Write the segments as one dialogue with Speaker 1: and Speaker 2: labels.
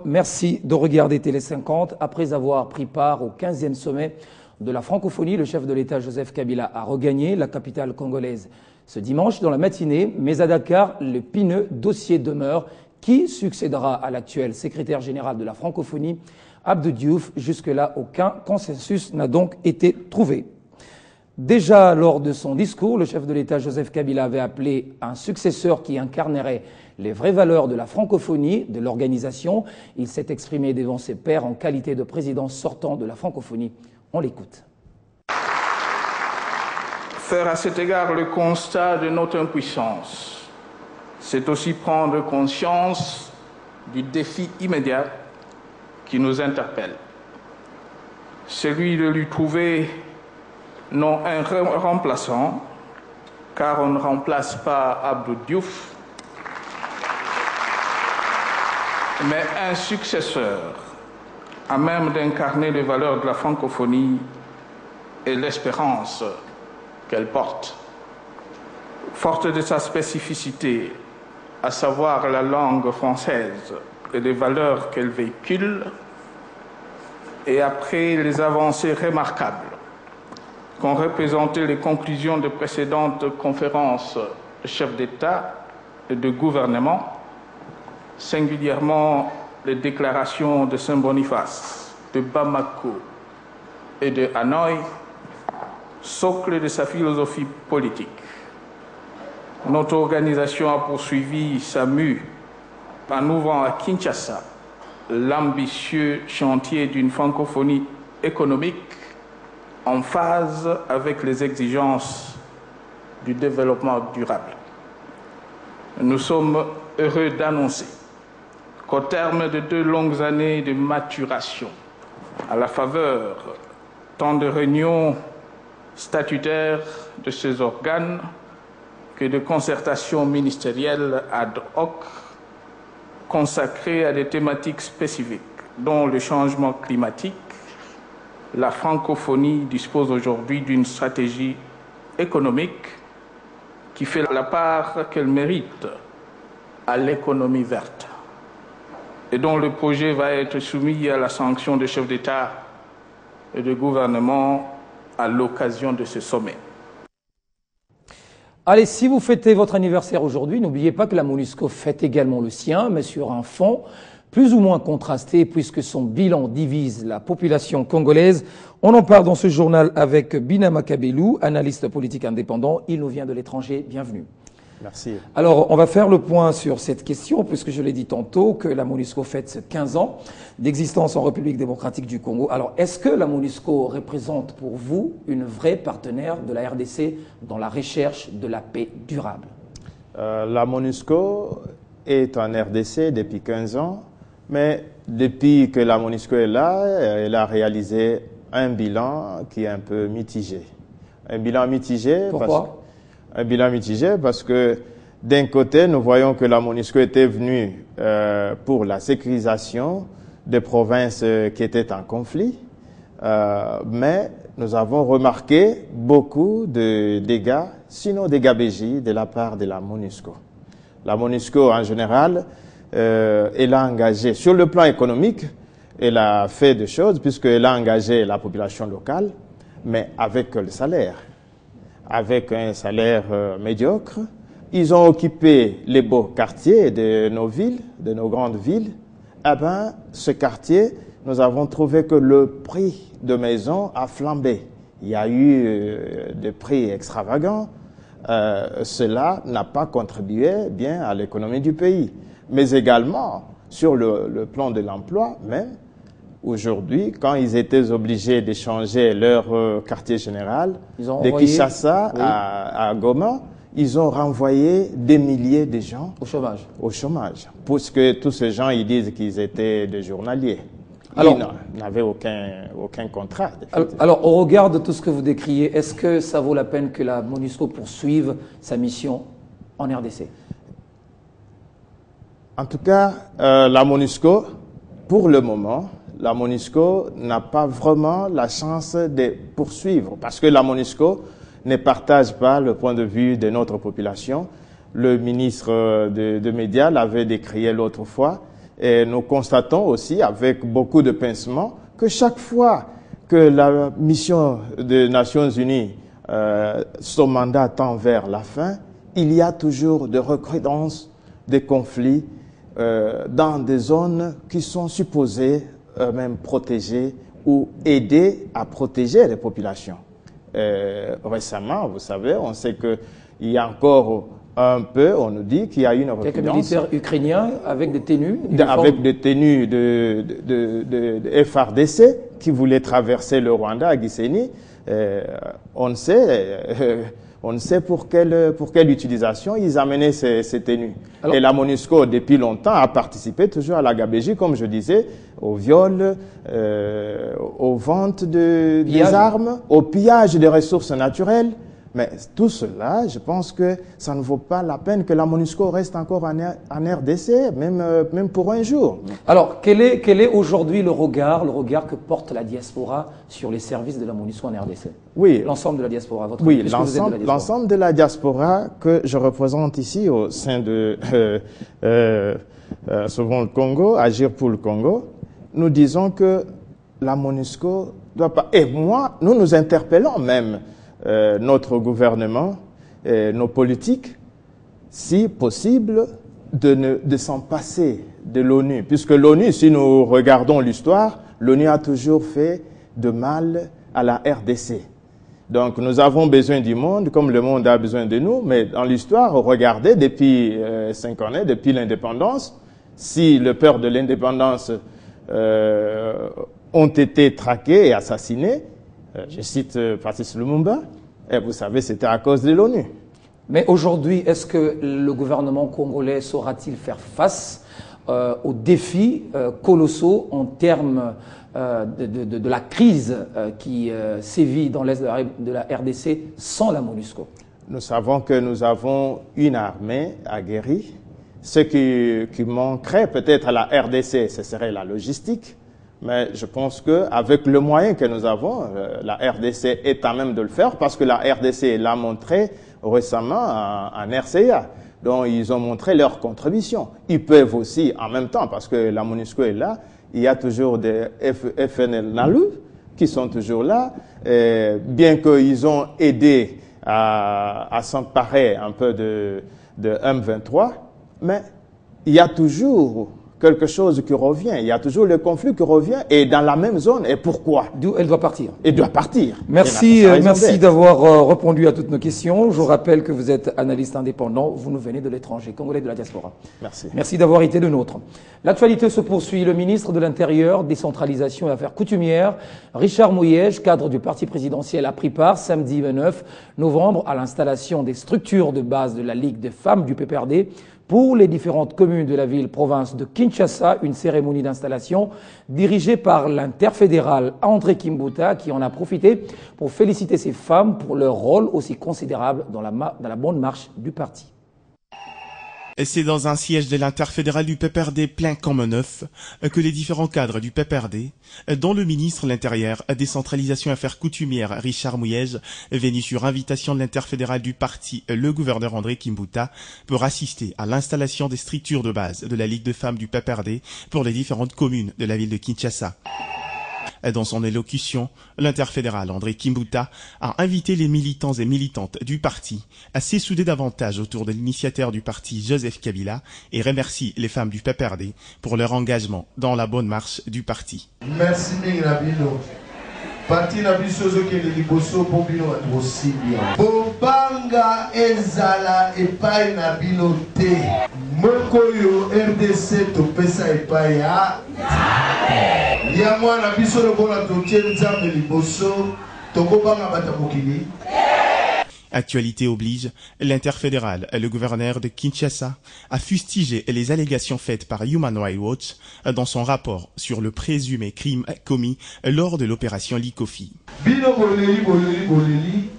Speaker 1: Merci de regarder Télé 50. Après avoir pris part au 15e sommet de la francophonie, le chef de l'État Joseph Kabila a regagné la capitale congolaise ce dimanche dans la matinée. Mais à Dakar, le pineux dossier demeure. Qui succédera à l'actuel secrétaire général de la francophonie, Abdou Diouf? Jusque-là, aucun consensus n'a donc été trouvé. Déjà lors de son discours, le chef de l'État Joseph Kabila avait appelé un successeur qui incarnerait les vraies valeurs de la francophonie, de l'organisation. Il s'est exprimé devant ses pairs en qualité de président sortant de la francophonie. On l'écoute.
Speaker 2: Faire à cet égard le constat de notre impuissance, c'est aussi prendre conscience du défi immédiat qui nous interpelle. Celui de lui trouver non un remplaçant, car on ne remplace pas Abdou Diouf, mais un successeur à même d'incarner les valeurs de la francophonie et l'espérance qu'elle porte. Forte de sa spécificité, à savoir la langue française et les valeurs qu'elle véhicule, et après les avancées remarquables qu'ont représentées les conclusions de précédentes conférences de chefs d'État et de gouvernement, singulièrement les déclarations de Saint-Boniface, de Bamako et de Hanoï, socle de sa philosophie politique. Notre organisation a poursuivi sa mue en ouvrant à Kinshasa l'ambitieux chantier d'une francophonie économique en phase avec les exigences du développement durable. Nous sommes heureux d'annoncer qu'au terme de 2 longues années de maturation, à la faveur tant de réunions statutaires de ces organes que de concertations ministérielles ad hoc consacrées à des thématiques spécifiques, dont le changement climatique, la francophonie dispose aujourd'hui d'une stratégie économique qui fait la part qu'elle mérite à l'économie verte et dont le projet va être soumis à la sanction des chefs d'État et de gouvernement à l'occasion de ce sommet.
Speaker 1: Allez, si vous fêtez votre anniversaire aujourd'hui, n'oubliez pas que la MONUSCO fête également le sien, mais sur un fond plus ou moins contrasté, puisque son bilan divise la population congolaise. On en parle dans ce journal avec Bina Makabelou, analyste politique indépendant. Il nous vient de l'étranger. Bienvenue.
Speaker 3: Merci.
Speaker 1: Alors, on va faire le point sur cette question, puisque je l'ai dit tantôt, que la MONUSCO fête 15 ans d'existence en République démocratique du Congo. Alors, est-ce que la MONUSCO représente pour vous une vraie partenaire de la RDC dans la recherche de la paix durable?
Speaker 3: La MONUSCO est en RDC depuis 15 ans, mais depuis que la MONUSCO est là, elle a réalisé un bilan qui est un peu mitigé. Un bilan mitigé.
Speaker 1: Pourquoi?
Speaker 3: Un bilan mitigé parce que d'un côté, nous voyons que la MONUSCO était venue pour la sécurisation des provinces qui étaient en conflit, mais nous avons remarqué beaucoup de dégâts, sinon des gabegies de la part de la MONUSCO. La MONUSCO, en général, elle a engagé, sur le plan économique, elle a fait des choses puisqu'elle a engagé la population locale, mais avec le salaire. Avec un salaire médiocre. Ils ont occupé les beaux quartiers de nos villes, de nos grandes villes. Eh bien, ce quartier, nous avons trouvé que le prix de maison a flambé. Il y a eu des prix extravagants. Cela n'a pas contribué bien à l'économie du pays. Mais également, sur le plan de l'emploi même, aujourd'hui, quand ils étaient obligés de changer leur quartier général, de Kinshasa à Goma, ils ont renvoyé des milliers de gens
Speaker 1: au chômage.
Speaker 3: Au chômage. Puisque tous ces gens, ils disent qu'ils étaient des journaliers.
Speaker 1: Alors,
Speaker 3: ils n'avaient aucun contrat.
Speaker 1: Alors, au regard de tout ce que vous décriez, est-ce que ça vaut la peine que la MONUSCO poursuive sa mission en RDC?
Speaker 3: En tout cas, la MONUSCO, pour le moment, la MONUSCO n'a pas vraiment la chance de poursuivre parce que la MONUSCO ne partage pas le point de vue de notre population. Le ministre de Médias l'avait décrié l'autre fois Et nous constatons aussi avec beaucoup de pincement que chaque fois que la mission des Nations Unies, son mandat tend vers la fin, il y a toujours de recrudescences des conflits dans des zones qui sont supposées même protéger ou aider à protéger les populations. Récemment, vous savez, on sait qu'il y a encore un peu, on nous dit qu'il y a une recrudescence.
Speaker 1: Quelques militaires ukrainiens avec des tenues.
Speaker 3: Avec des tenues de FARDC qui voulaient traverser le Rwanda à Gisenyi. On ne sait pour quelle utilisation ils amenaient ces tenues. Alors, et la MONUSCO, depuis longtemps, a participé toujours à la gabegie, comme je disais, au viol, aux ventes des armes, au pillage des ressources naturelles. Mais tout cela, je pense que ça ne vaut pas la peine que la MONUSCO reste encore en RDC, même pour un jour.
Speaker 1: Alors, quel est aujourd'hui le regard que porte la diaspora sur les services de la MONUSCO en RDC?
Speaker 3: Oui.
Speaker 1: L'ensemble de la diaspora,
Speaker 3: oui, l'ensemble de la diaspora que je représente ici au sein de Sauvons le Congo, Agir pour le Congo, nous disons que la MONUSCO doit pas... Et moi, nous interpellons même notre gouvernement, nos politiques, si possible, de s'en passer de l'ONU. Puisque l'ONU, si nous regardons l'histoire, l'ONU a toujours fait de mal à la RDC. Donc nous avons besoin du monde, comme le monde a besoin de nous, mais dans l'histoire, regardez, depuis 5 années, depuis l'indépendance, si le père de l'indépendance ont été traqués et assassinés, je cite Patrice Lumumba, et vous savez, c'était à cause de l'ONU.
Speaker 1: Mais aujourd'hui, est-ce que le gouvernement congolais saura-t-il faire face aux défis colossaux en termes de la crise qui sévit dans l'est de la RDC sans la MONUSCO?
Speaker 3: Nous savons que nous avons une armée aguerrie. Ce qui manquerait peut-être à la RDC, ce serait la logistique. Mais je pense qu'avec le moyen que nous avons, la RDC est à même de le faire parce que la RDC l'a montré récemment en RCA. Donc, ils ont montré leur contribution. Ils peuvent aussi, en même temps, parce que la MONUSCO est là, il y a toujours des FNL Nalu qui sont toujours là, bien qu'ils ont aidé à s'emparer un peu de M23, mais il y a toujours quelque chose qui revient, il y a toujours le conflit qui revient et dans la même zone. Et pourquoi?
Speaker 1: D'où elle doit partir.
Speaker 3: Elle doit partir.
Speaker 1: Merci d'avoir répondu à toutes nos questions. Je rappelle que vous êtes analyste indépendant, vous nous venez de l'étranger, congolais de la diaspora.
Speaker 3: Merci.
Speaker 1: Merci d'avoir été le nôtre. L'actualité se poursuit. Le ministre de l'Intérieur, Décentralisation et Affaires coutumières, Richard Mouyej, cadre du parti présidentiel, a pris part samedi 29 novembre à l'installation des structures de base de la Ligue des femmes du PPRD pour les différentes communes de la ville-province de Kinshasa, une cérémonie d'installation dirigée par l'interfédéral André Kimbuta qui en a profité pour féliciter ces femmes pour leur rôle aussi considérable dans la bonne marche du parti.
Speaker 4: Et c'est dans un siège de l'interfédéral du PPRD plein comme neuf que les différents cadres du PPRD, dont le ministre de l'Intérieur, Décentralisation et Affaires coutumières Richard Mouyej, venu sur invitation de l'interfédéral du parti, le gouverneur André Kimbuta, pour assister à l'installation des structures de base de la Ligue de femmes du PPRD pour les différentes communes de la ville de Kinshasa. Dans son élocution, l'interfédéral André Kimbuta a invité les militants et militantes du parti à s'essouder davantage autour de l'initiateur du parti Joseph Kabila et remercie les femmes du PPRD pour leur engagement dans la bonne marche du parti.
Speaker 5: Merci Nabilo. Parti Nabiso Zokele Liboso Bobino Atrosibia. Bobanga Ezala Epai Nabilo Te. Mokoyo RDC Topesa Epai ya. Yamwa Nabiso Lobola Totie Nzambe Liboso. Tokobanga Batamokili.
Speaker 4: Actualité oblige, l'interfédéral, le gouverneur de Kinshasa, a fustigé les allégations faites par Human Rights Watch dans son rapport sur le présumé crime commis lors de l'opération Likofi.
Speaker 5: Bino boleli,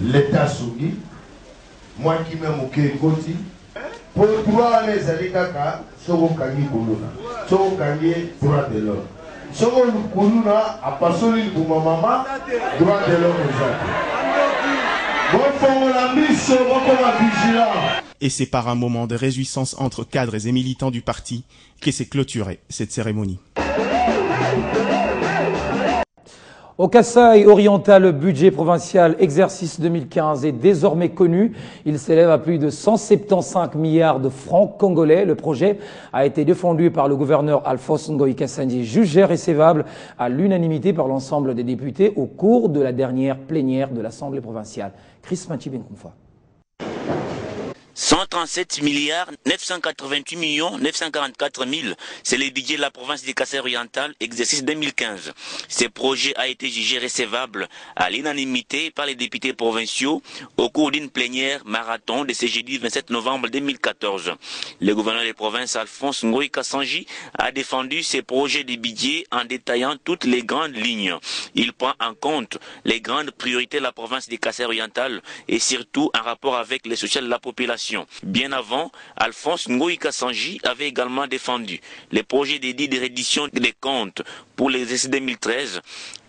Speaker 5: l'État Sougi, moi qui m'aime au Koti, pour droit les allégations, Soko Kangi Bolona, Soko Kangi droit de l'homme. Soko Kuluna a passé pour ma maman, droit de l'homme.
Speaker 4: Et c'est par un moment de réjouissance entre cadres et militants du parti que s'est clôturée cette cérémonie.
Speaker 1: Au Kasaï oriental, le budget provincial exercice 2015 est désormais connu. Il s'élève à plus de 175 milliards de francs congolais. Le projet a été défendu par le gouverneur Alphonse Ngoï Kassandié, jugé recevable à l'unanimité par l'ensemble des députés au cours de la dernière plénière de l'Assemblée provinciale. Chris Machibenkoumfa.
Speaker 6: 137 milliards 988 millions 944 000, c'est le budget de la province du Kasaï oriental, exercice 2015. Ce projet a été jugé recevable à l'unanimité par les députés provinciaux au cours d'une plénière marathon de ce jeudi 27 novembre 2014. Le gouverneur des provinces Alphonse Ngoï Kassandié a défendu ce projet de budget en détaillant toutes les grandes lignes. Il prend en compte les grandes priorités de la province du Kasaï oriental et surtout en rapport avec les social de la population. Bien avant, Alphonse Ngoï Kassandié avait également défendu les projets dédiés de reddition des comptes pour l'exercice 2013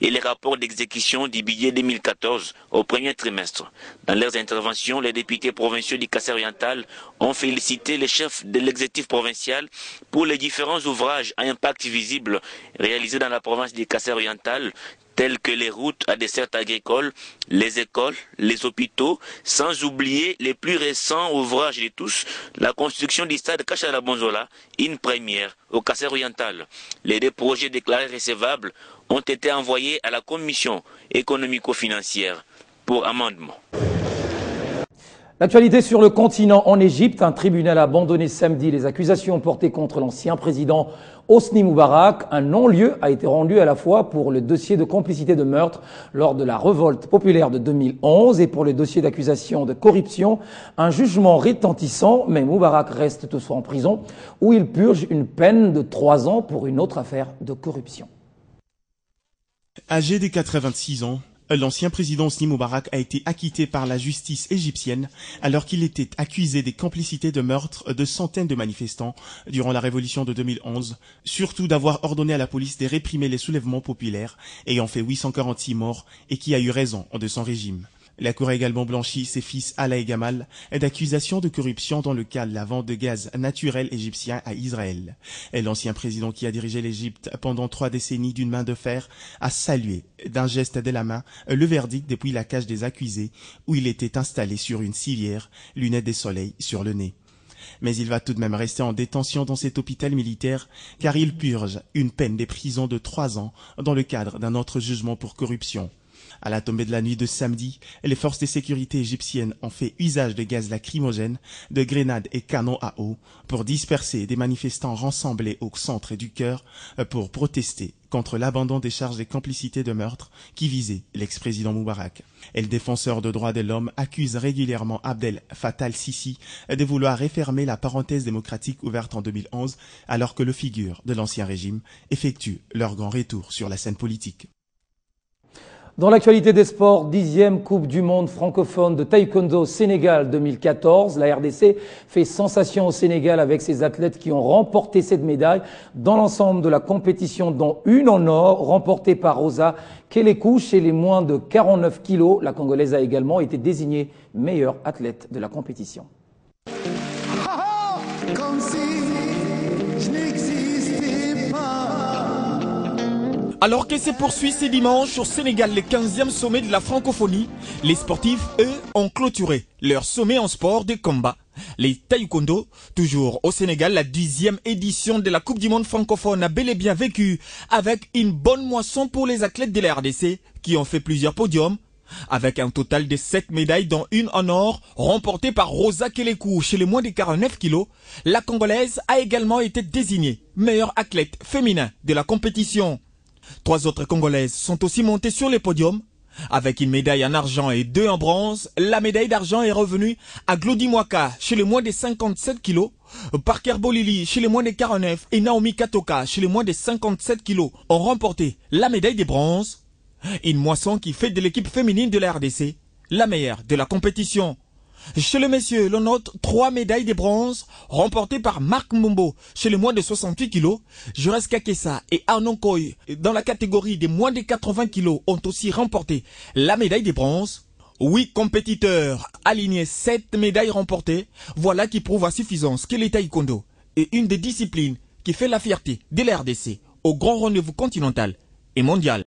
Speaker 6: et les rapports d'exécution du budget 2014 au premier trimestre. Dans leurs interventions, les députés provinciaux du Kasaï oriental ont félicité les chefs de l'exécutif provincial pour les différents ouvrages à impact visible réalisés dans la province du Kasaï oriental, tels que les routes à dessert agricole, les écoles, les hôpitaux, sans oublier les plus récents ouvrages de tous, la construction du stade Kachala-Bonzola, une première au Kasaï oriental. Les deux projets déclarés recevables ont été envoyés à la commission économico-financière pour amendement.
Speaker 1: L'actualité sur le continent en Égypte, un tribunal a abandonné samedi les accusations portées contre l'ancien président Hosni Moubarak. Un non-lieu a été rendu à la fois pour le dossier de complicité de meurtre lors de la révolte populaire de 2011 et pour le dossier d'accusation de corruption. Un jugement retentissant, mais Moubarak reste toutefois en prison où il purge une peine de 3 ans pour une autre affaire de corruption.
Speaker 4: Âgé de 86 ans, l'ancien président Hosni Moubarak a été acquitté par la justice égyptienne alors qu'il était accusé des complicités de meurtre de centaines de manifestants durant la révolution de 2011, surtout d'avoir ordonné à la police de réprimer les soulèvements populaires ayant fait 846 morts et qui a eu raison de son régime. La Cour a également blanchi ses fils Alaa et Gamal d'accusations de corruption dans le cas de la vente de gaz naturel égyptien à Israël. Et l'ancien président qui a dirigé l'Égypte pendant 3 décennies d'une main de fer a salué d'un geste de la main le verdict depuis la cage des accusés où il était installé sur une civière, lunettes de soleil sur le nez. Mais il va tout de même rester en détention dans cet hôpital militaire car il purge une peine de prison de 3 ans dans le cadre d'un autre jugement pour corruption. À la tombée de la nuit de samedi, les forces de sécurité égyptiennes ont fait usage de gaz lacrymogène, de grenades et canons à eau pour disperser des manifestants rassemblés au centre du cœur pour protester contre l'abandon des charges de complicité de meurtre qui visaient l'ex-président Moubarak. Et le défenseur de droits de l'homme accuse régulièrement Abdel Fattah el-Sisi de vouloir refermer la parenthèse démocratique ouverte en 2011 alors que le figure de l'ancien régime effectue leur grand retour sur la scène politique.
Speaker 1: Dans l'actualité des sports, 10e Coupe du Monde francophone de taekwondo Sénégal 2014. La RDC fait sensation au Sénégal avec ses athlètes qui ont remporté cette médaille dans l'ensemble de la compétition, dont une en or remportée par Rosa Kelekou chez les moins de 49 kilos. La Congolaise a également été désignée meilleure athlète de la compétition.
Speaker 7: Comme si je n'existais pas. Alors que se poursuit ce dimanche au Sénégal le 15e sommet de la francophonie, les sportifs, eux, ont clôturé leur sommet en sport de combat. Les taekwondo, toujours au Sénégal, la 10e édition de la Coupe du Monde francophone a bel et bien vécu avec une bonne moisson pour les athlètes de la RDC qui ont fait plusieurs podiums, avec un total de 7 médailles dont une en or remportée par Rosa Kelekou chez les moins de 49 kilos. La Congolaise a également été désignée meilleure athlète féminin de la compétition. 3 autres Congolaises sont aussi montées sur les podiums. Avec une médaille en argent et 2 en bronze, la médaille d'argent est revenue à Glody Mwaka chez les moins de 57 kilos. Parker Bolili chez les moins de 49 et Naomi Katoka chez les moins de 57 kilos ont remporté la médaille de bronze. Une moisson qui fait de l'équipe féminine de la RDC la meilleure de la compétition. Chez les messieurs, l'on note 3 médailles de bronze remportées par Marc Mbombo chez les moins de 68 kilos. Jores Kakessa et Arnon Koy dans la catégorie des moins de 80 kilos ont aussi remporté la médaille de bronze. 8 compétiteurs alignés, 7 médailles remportées. Voilà qui prouve à suffisance que le taekwondo est une des disciplines qui fait la fierté de la RDC au grand rendez-vous continental et mondial.